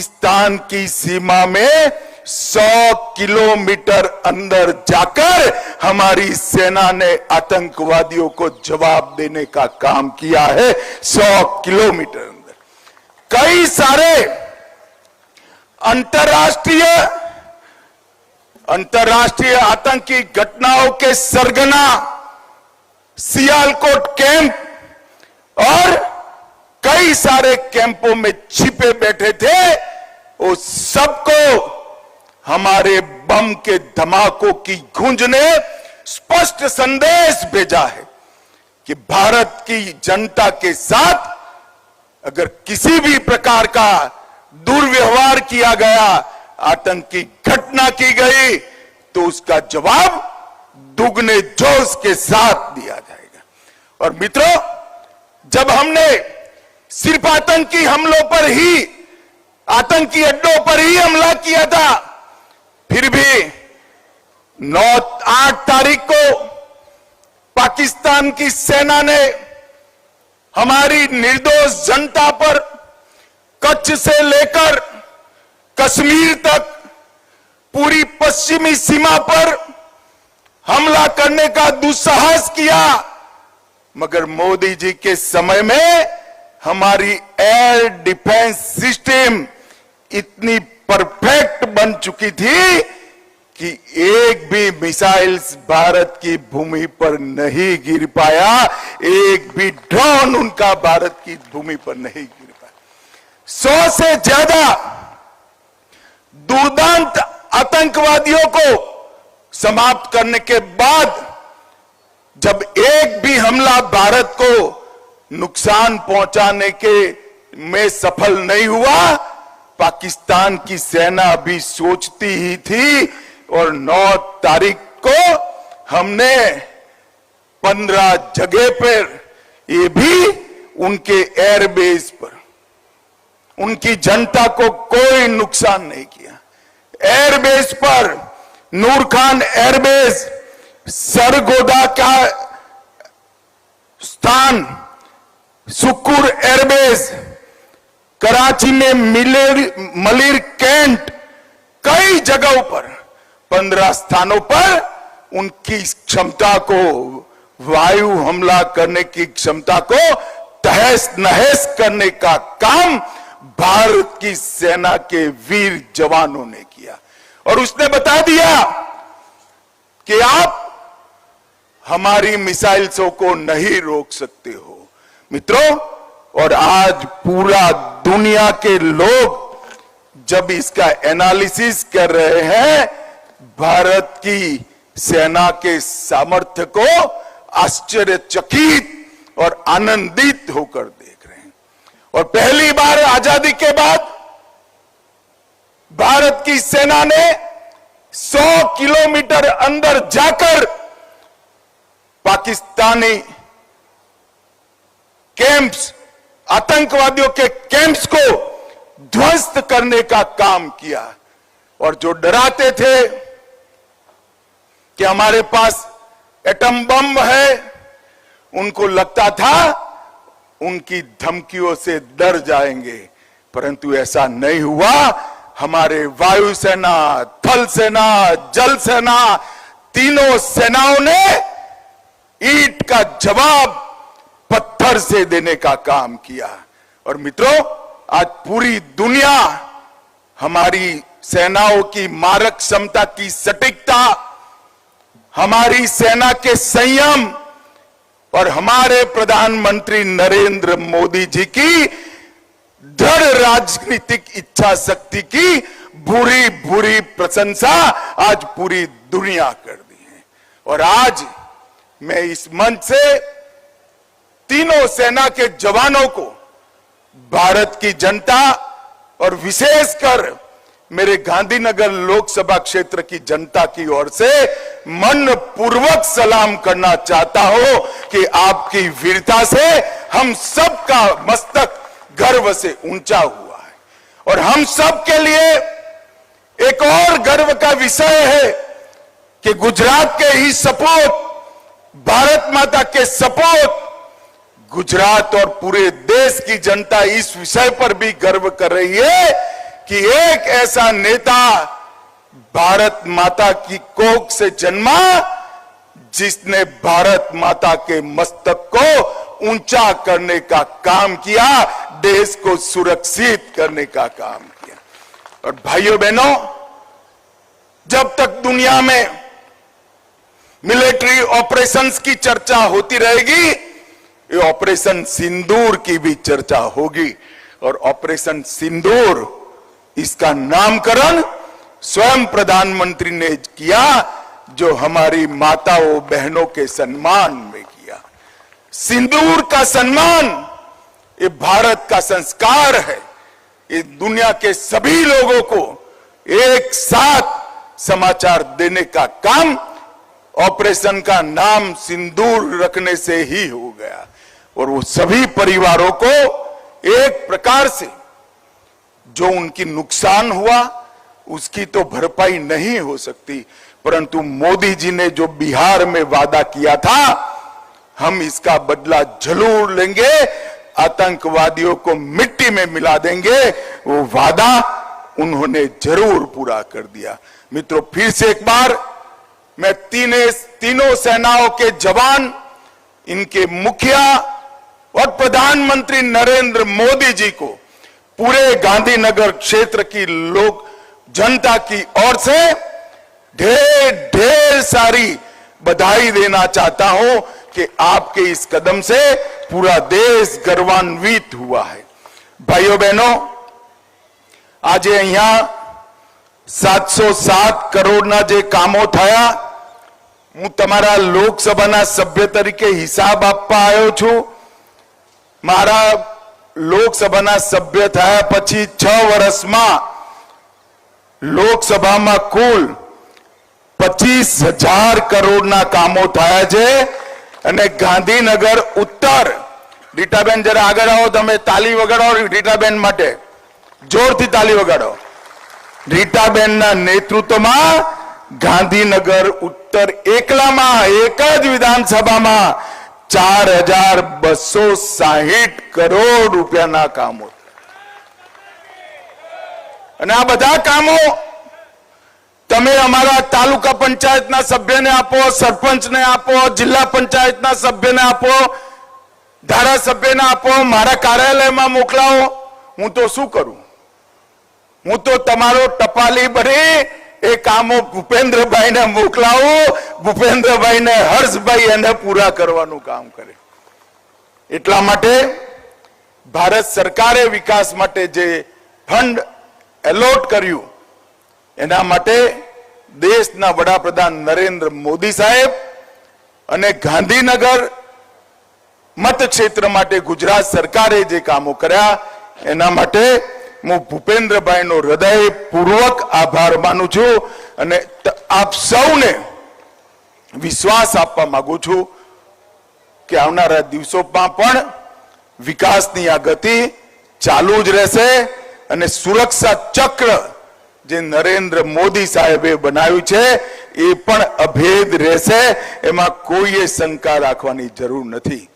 पाकिस्तान की सीमा में 100 किलोमीटर अंदर जाकर हमारी सेना ने आतंकवादियों को जवाब देने का काम किया है। 100 किलोमीटर अंदर कई सारे अंतरराष्ट्रीय आतंकी घटनाओं के सरगना सियालकोट कैंप और कई सारे कैंपों में छिपे बैठे थे। वो सबको हमारे बम के धमाकों की गूंज ने स्पष्ट संदेश भेजा है कि भारत की जनता के साथ अगर किसी भी प्रकार का दुर्व्यवहार किया गया, आतंकी घटना की गई, तो उसका जवाब दुगने जोश के साथ दिया जाएगा। और मित्रों, जब हमने सिर्फ आतंकी हमलों पर ही, आतंकी अड्डों पर ही हमला किया था, फिर भी 8 तारीख को पाकिस्तान की सेना ने हमारी निर्दोष जनता पर कच्छ से लेकर कश्मीर तक पूरी पश्चिमी सीमा पर हमला करने का दुस्साहस किया। मगर मोदी जी के समय में हमारी एयर डिफेंस सिस्टम इतनी परफेक्ट बन चुकी थी कि एक भी मिसाइल्स भारत की भूमि पर नहीं गिर पाया, एक भी ड्रोन उनका भारत की भूमि पर नहीं गिर पाया। 100 से ज्यादा दुर्दांत आतंकवादियों को समाप्त करने के बाद जब एक भी हमला भारत को नुकसान पहुंचाने के में सफल नहीं हुआ, पाकिस्तान की सेना अभी सोचती ही थी। और 9 तारीख को हमने 15 जगह पर, ये भी उनके एयरबेस पर, उनकी जनता को कोई नुकसान नहीं किया। एयरबेस पर नूर खान एयरबेस, सरगोदा का स्थान, सुकुर एयरबेस, कराची में मलिर कैंट, कई जगहों पर 15 स्थानों पर उनकी क्षमता को, वायु हमला करने की क्षमता को तहस नहस करने का काम भारत की सेना के वीर जवानों ने किया। और उसने बता दिया कि आप हमारी मिसाइल्सों को नहीं रोक सकते हो। मित्रों, और आज पूरा दुनिया के लोग जब इसका एनालिसिस कर रहे हैं, भारत की सेना के सामर्थ्य को आश्चर्यचकित और आनंदित होकर देख रहे हैं। और पहली बार आजादी के बाद भारत की सेना ने 100 किलोमीटर अंदर जाकर पाकिस्तानी कैंप्स, आतंकवादियों के कैंप्स को ध्वस्त करने का काम किया। और जो डराते थे कि हमारे पास एटम बम है, उनको लगता था उनकी धमकियों से डर जाएंगे, परंतु ऐसा नहीं हुआ। हमारे वायुसेना, थल सेना, जल सेना, तीनों सेनाओं ने ईंट का जवाब पत्थर से देने का काम किया। और मित्रों, आज पूरी दुनिया हमारी सेनाओं की मारक क्षमता की सटीकता, हमारी सेना के संयम और हमारे प्रधानमंत्री नरेंद्र मोदी जी की दृढ़ राजनीतिक इच्छा शक्ति की बुरी बुरी प्रशंसा आज पूरी दुनिया कर दी है। और आज मैं इस मंच से तीनों सेना के जवानों को, भारत की जनता और विशेषकर मेरे गांधीनगर लोकसभा क्षेत्र की जनता की ओर से मन पूर्वक सलाम करना चाहता हूं कि आपकी वीरता से हम सब का मस्तक गर्व से ऊंचा हुआ है। और हम सब के लिए एक और गर्व का विषय है कि गुजरात के ही सपूत, भारत माता के सपूत, गुजरात और पूरे देश की जनता इस विषय पर भी गर्व कर रही है कि एक ऐसा नेता भारत माता की कोख से जन्मा जिसने भारत माता के मस्तक को ऊंचा करने का काम किया, देश को सुरक्षित करने का काम किया। और भाइयों बहनों, जब तक दुनिया में मिलिट्री ऑपरेशंस की चर्चा होती रहेगी, ये ऑपरेशन सिंदूर की भी चर्चा होगी। और ऑपरेशन सिंदूर, इसका नामकरण स्वयं प्रधानमंत्री ने किया, जो हमारी माताओं बहनों के सम्मान में किया। सिंदूर का सम्मान ये भारत का संस्कार है। ये दुनिया के सभी लोगों को एक साथ समाचार देने का काम ऑपरेशन का नाम सिंदूर रखने से ही हो गया। और वो सभी परिवारों को एक प्रकार से जो उनकी नुकसान हुआ उसकी तो भरपाई नहीं हो सकती, परंतु मोदी जी ने जो बिहार में वादा किया था, हम इसका बदला जरूर लेंगे, आतंकवादियों को मिट्टी में मिला देंगे, वो वादा उन्होंने जरूर पूरा कर दिया। मित्रों, फिर से एक बार मैं तीनों सेनाओं के जवान, इनके मुखिया और प्रधानमंत्री नरेंद्र मोदी जी को पूरे गांधीनगर क्षेत्र की लोक जनता की ओर से ढेर ढेर सारी बधाई देना चाहता हूं कि आपके इस कदम से पूरा देश गर्वान्वित हुआ है। भाइयों बहनों, आज अहियां 707 કરોડના જે કામો થયા, હું તમારા લોકસભાના સભ્ય તરીકે હિસાબ આપવા આવ્યો છું। મારા લોકસભાના સભ્ય થયા પછી 6 વર્ષમાં લોકસભામાં કુલ 25,000 કરોડના કામો થયા છે। અને ગાંધીનગર ઉત્તર, રીટાબેન જરા આગળ આવો, તમે તાલી વગાડો રીટાબેન માટે, જોરથી તાલી વગાડો। રીટાબેનના नेतृत्वમાં ગાંધીનગર ઉત્તર એકલામાં એક જ વિધાનસભામાં 4,260 કરોડ રૂપિયાના કામો। અને આ બધા કામો તમે અમારા તાલુકા પંચાયતના સભ્યને આપો, સરપંચને આપો, જિલ્લા પંચાયતના સભ્યને આપો, ધારાસભ્યને આપો, મારા કાર્યાલયમાં મોકલાવો। હું તો શું કરું? હું તો તમારો ટપાલી ભરી એ કામો ભૂપેન્દ્રભાઈને મોકલાવું, ભૂપેન્દ્રભાઈને હર્ષભાઈ એને પૂરા કરવાનું કામ કરે। એટલા માટે ભારત સરકારે વિકાસ માટે જે ફંડ એલોટ કર્યું, એના માટે દેશના વડાપ્રધાન નરેન્દ્ર મોદી સાહેબ અને ગાંધીનગર મતક્ષેત્ર માટે ગુજરાત સરકારે જે કામો કર્યા, એના માટે હું ભૂપેન્દ્રભાઈનો હૃદયપૂર્વક આભાર માનું છું। અને આપ સૌને વિશ્વાસ આપવા માંગુ છું કે આવનારા દિવસોમાં પણ વિકાસની આ ગતિ ચાલુ જ રહેશે। અને સુરક્ષા ચક્ર જે નરેન્દ્ર મોદી સાહેબે બનાવ્યું છે એ પણ અભેદ રહેશે, એમાં કોઈએ શંકા રાખવાની જરૂર નથી।